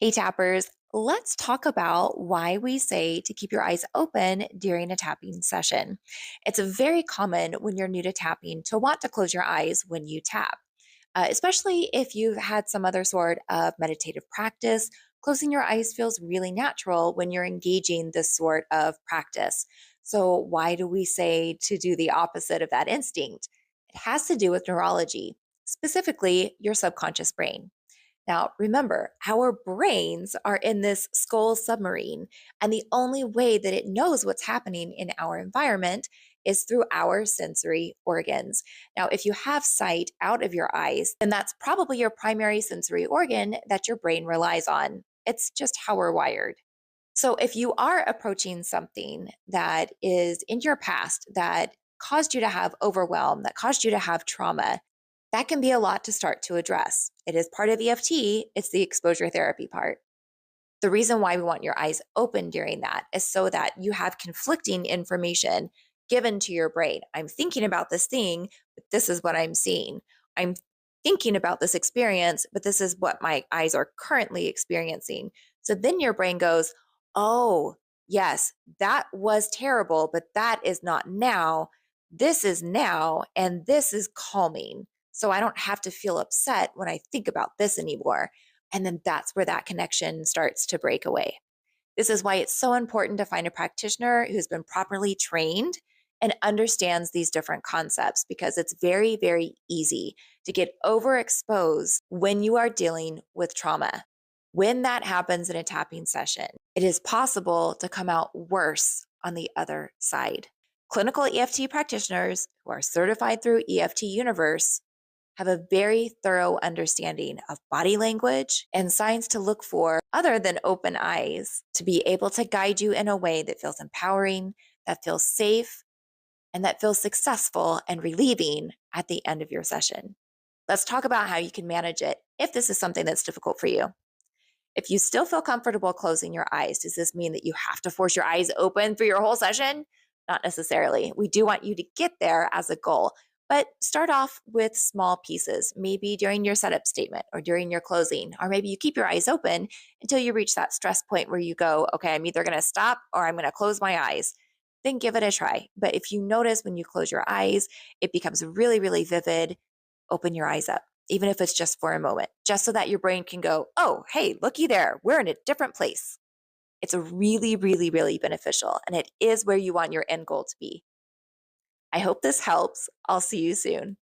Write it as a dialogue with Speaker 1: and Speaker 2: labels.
Speaker 1: Hey, tappers, let's talk about why we say to keep your eyes open during a tapping session. It's very common when you're new to tapping to want to close your eyes when you tap, especially if you've had some other sort of meditative practice. Closing your eyes feels really natural when you're engaging this sort of practice. So, why do we say to do the opposite of that instinct? It has to do with neurology, specifically your subconscious brain. Now, remember, our brains are in this skull submarine, and the only way that it knows what's happening in our environment is through our sensory organs. Now, if you have sight out of your eyes, then that's probably your primary sensory organ that your brain relies on. It's just how we're wired. So, if you are approaching something that is in your past that caused you to have overwhelm, that caused you to have trauma, that can be a lot to start to address. It is part of EFT, it's the exposure therapy part. The reason why we want your eyes open during that is so that you have conflicting information given to your brain. I'm thinking about this thing, but this is what I'm seeing. I'm thinking about this experience, but this is what my eyes are currently experiencing. So then your brain goes, oh, yes, that was terrible, but that is not now. This is now, and this is calming. So I don't have to feel upset when I think about this anymore. And then that's where that connection starts to break away. This is why it's so important to find a practitioner who's been properly trained and understands these different concepts because it's very, very easy to get overexposed when you are dealing with trauma. When that happens in a tapping session, it is possible to come out worse on the other side. Clinical EFT practitioners who are certified through EFT Universe have a very thorough understanding of body language and signs to look for other than open eyes to be able to guide you in a way that feels empowering, that feels safe, and that feels successful and relieving at the end of your session. Let's talk about how you can manage it if this is something that's difficult for you. If you still feel comfortable closing your eyes, does this mean that you have to force your eyes open for your whole session? Not necessarily. We do want you to get there as a goal, but start off with small pieces, maybe during your setup statement or during your closing, or maybe you keep your eyes open until you reach that stress point where you go, okay, I'm either going to stop or I'm going to close my eyes. Then give it a try. But if you notice when you close your eyes, it becomes really, really vivid, open your eyes up, even if it's just for a moment, just so that your brain can go, oh, hey, looky there. We're in a different place. It's a really, really, really beneficial, and it is where you want your end goal to be. I hope this helps. I'll see you soon.